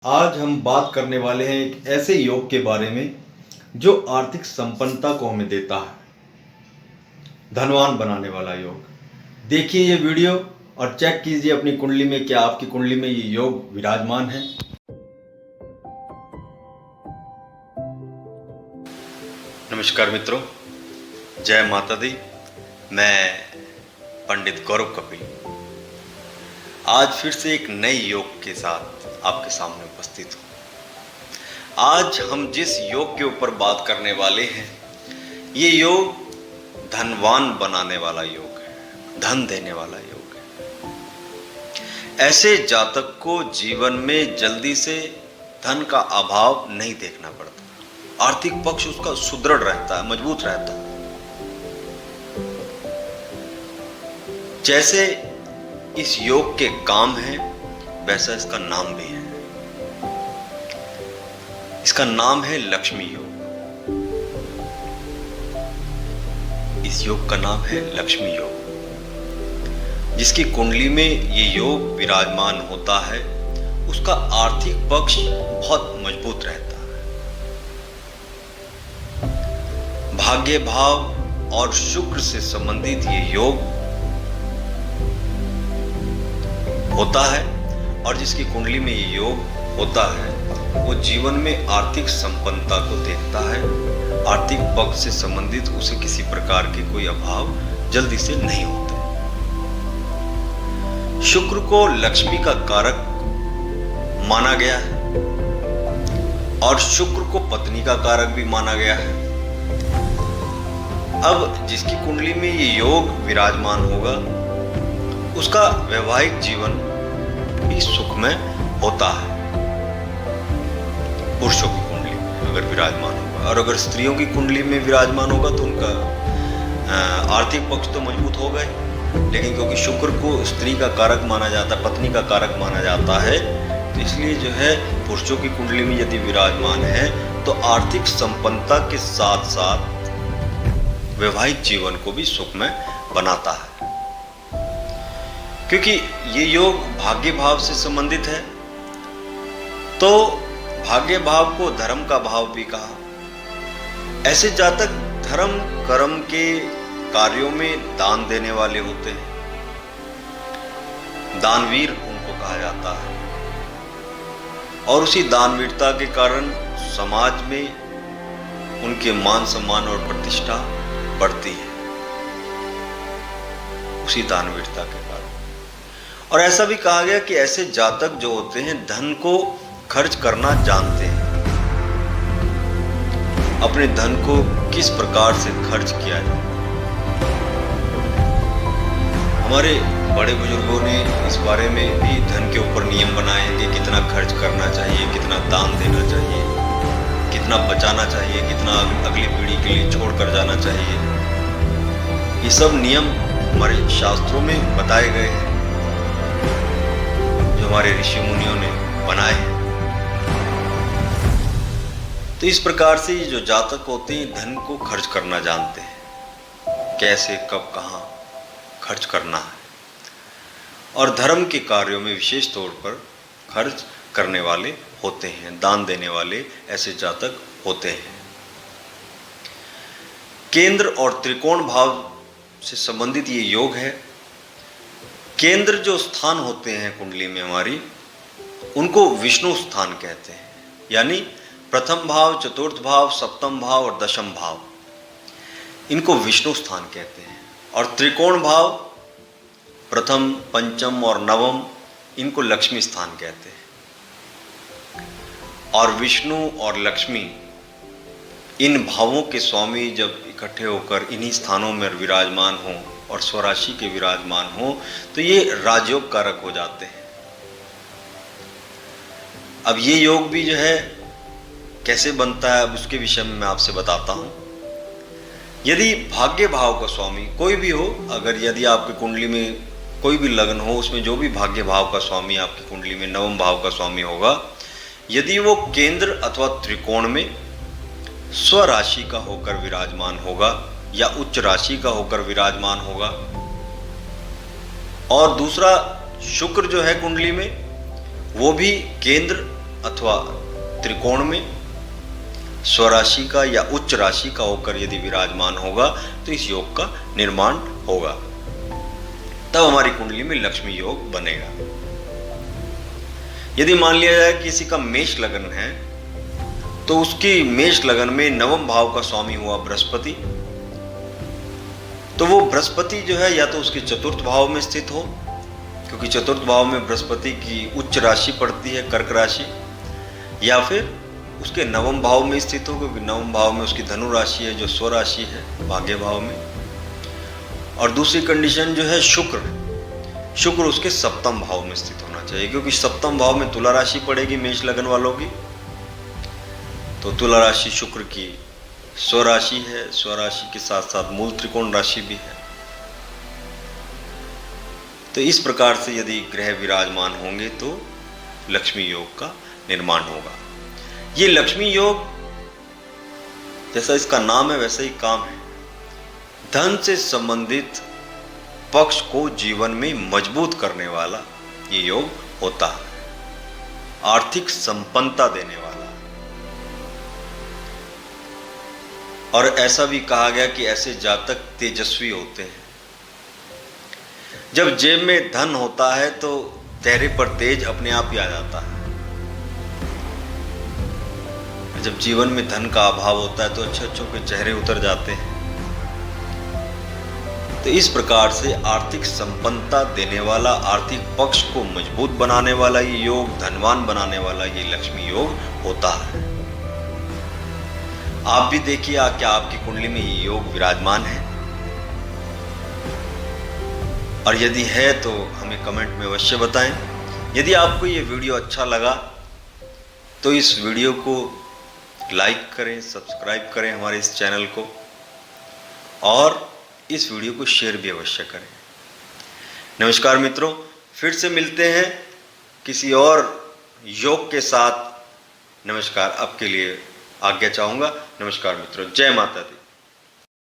आज हम बात करने वाले हैं एक ऐसे योग के बारे में जो आर्थिक संपन्नता को हमें देता है, धनवान बनाने वाला योग। देखिए ये वीडियो और चेक कीजिए अपनी कुंडली में, क्या आपकी कुंडली में ये योग विराजमान है। नमस्कार मित्रों, जय माता दी। मैं पंडित गौरव कपिल आज फिर से एक नए योग के साथ आपके सामने उपस्थित हूं। आज हम जिस योग के ऊपर बात करने वाले हैं, ये योग धनवान बनाने वाला योग है, धन देने वाला योग है। ऐसे जातक को जीवन में जल्दी से धन का अभाव नहीं देखना पड़ता, आर्थिक पक्ष उसका सुदृढ़ रहता है, मजबूत रहता है। जैसे इस योग के काम है वैसा इसका नाम भी है। इसका नाम है लक्ष्मी योग। इस योग का नाम है लक्ष्मी योग। जिसकी कुंडली में ये योग विराजमान होता है उसका आर्थिक पक्ष बहुत मजबूत रहता है। भाग्य भाव और शुक्र से संबंधित ये योग होता है और जिसकी कुंडली में ये योग होता है वो जीवन में आर्थिक संपन्नता को देखता है। आर्थिक पक्ष से संबंधित उसे किसी प्रकार के कोई अभाव जल्दी से नहीं होते। शुक्र को लक्ष्मी का कारक माना गया है और शुक्र को पत्नी का कारक भी माना गया है। अब जिसकी कुंडली में ये योग विराजमान होगा उसका वैवाहिक जीवन भी सुखमय होता है। पुरुषों की कुंडली में अगर विराजमान होगा, और अगर स्त्रियों की कुंडली में विराजमान होगा तो उनका आर्थिक पक्ष तो मजबूत होगा ही, लेकिन क्योंकि शुक्र को स्त्री का कारक माना जाता है, पत्नी का कारक माना जाता है, तो इसलिए जो है पुरुषों की कुंडली में यदि विराजमान है तो आर्थिक संपन्नता के साथ साथ वैवाहिक जीवन को भी सुखमय बनाता है। क्योंकि ये योग भाग्य भाव से संबंधित है, तो भाग्य भाव को धर्म का भाव भी कहा। ऐसे जातक धर्म कर्म के कार्यों में दान देने वाले होते हैं, दानवीर उनको कहा जाता है, और उसी दानवीरता के कारण समाज में उनके मान सम्मान और प्रतिष्ठा बढ़ती है, उसी दानवीरता के कारण। और ऐसा भी कहा गया कि ऐसे जातक जो होते हैं धन को खर्च करना जानते हैं, अपने धन को किस प्रकार से खर्च किया जाए। हमारे बड़े बुजुर्गों ने इस बारे में भी धन के ऊपर नियम बनाए हैं कि कितना खर्च करना चाहिए, कितना दान देना चाहिए, कितना बचाना चाहिए, कितना अगली पीढ़ी के लिए छोड़ कर जाना चाहिए। ये सब नियम हमारे शास्त्रों में बताए गए हैं, जो हमारे ऋषि मुनियों ने बनाए हैं। तो इस प्रकार से जो जातक होते हैं धन को खर्च करना जानते हैं, कैसे कब कहाँ खर्च करना है, और धर्म के कार्यों में विशेष तौर पर खर्च करने वाले होते हैं, दान देने वाले ऐसे जातक होते हैं। केंद्र और त्रिकोण भाव से संबंधित ये योग है। केंद्र जो स्थान होते हैं कुंडली में हमारी, उनको विष्णु स्थान कहते हैं, यानी प्रथम भाव, चतुर्थ भाव, सप्तम भाव और दशम भाव, इनको विष्णु स्थान कहते हैं। और त्रिकोण भाव प्रथम, पंचम और नवम, इनको लक्ष्मी स्थान कहते हैं। और विष्णु और लक्ष्मी इन भावों के स्वामी जब इकट्ठे होकर इन्हीं स्थानों में विराजमान हों और स्वराशि के विराजमान हो तो ये राजयोग कारक हो जाते हैं। अब ये योग भी जो है कैसे बनता है, अब उसके विषय में मैं आपसे बताता हूं। यदि भाग्य भाव का स्वामी कोई भी हो, अगर यदि आपकी कुंडली में कोई भी लग्न हो, उसमें जो भी भाग्य भाव का स्वामी आपकी कुंडली में नवम भाव का स्वामी होगा, यदि वो केंद्र अथवा त्रिकोण में स्वराशि का होकर विराजमान होगा या उच्च राशि का होकर विराजमान होगा, और दूसरा शुक्र जो है कुंडली में वो भी केंद्र अथवा त्रिकोण में स्वराशि का या उच्च राशि का होकर यदि विराजमान होगा तो इस योग का निर्माण होगा, तब हमारी कुंडली में लक्ष्मी योग बनेगा। यदि मान लिया जाए किसी का मेष लग्न है तो उसकी मेष लग्न में नवम भाव का स्वामी हुआ बृहस्पति, तो वो बृहस्पति जो है या तो उसके चतुर्थ भाव में स्थित हो, क्योंकि चतुर्थ भाव में बृहस्पति की उच्च राशि पड़ती है कर्क राशि, या फिर उसके नवम भाव में स्थित हो, क्योंकि नवम भाव में उसकी धनु राशि है जो स्वराशि है भाग्य भाव में। और दूसरी कंडीशन जो है शुक्र उसके सप्तम भाव में स्थित होना चाहिए, क्योंकि सप्तम भाव में तुला राशि पड़ेगी मेष लगन वालों की, तो तुला राशि शुक्र की स्वराशि है, स्वराशि के साथ साथ मूल त्रिकोण राशि भी है। तो इस प्रकार से यदि ग्रह विराजमान होंगे तो लक्ष्मी योग का निर्माण होगा। ये लक्ष्मी योग जैसा इसका नाम है वैसा ही काम है। धन से संबंधित पक्ष को जीवन में मजबूत करने वाला ये योग होता है, आर्थिक संपन्नता देने वाला। और ऐसा भी कहा गया कि ऐसे जातक तेजस्वी होते हैं। जब जेब में धन होता है तो चेहरे पर तेज अपने आप ही आ जाता है। जब जीवन में धन का अभाव होता है तो अच्छों के चेहरे उतर जाते हैं। तो इस प्रकार से आर्थिक संपन्नता देने वाला, आर्थिक पक्ष को मजबूत बनाने वाला ये योग, धनवान बनाने वाला ये लक्ष्मी योग होता है। आप भी देखिए क्या आपकी कुंडली में ये योग विराजमान है, और यदि है तो हमें कमेंट में अवश्य बताएं। यदि आपको ये वीडियो अच्छा लगा तो इस वीडियो को लाइक करें, सब्सक्राइब करें हमारे इस चैनल को, और इस वीडियो को शेयर भी अवश्य करें। नमस्कार मित्रों, फिर से मिलते हैं किसी और योग के साथ। नमस्कार, आपके लिए आज्ञा चाहूँगा। नमस्कार मित्रों, जय माता दी।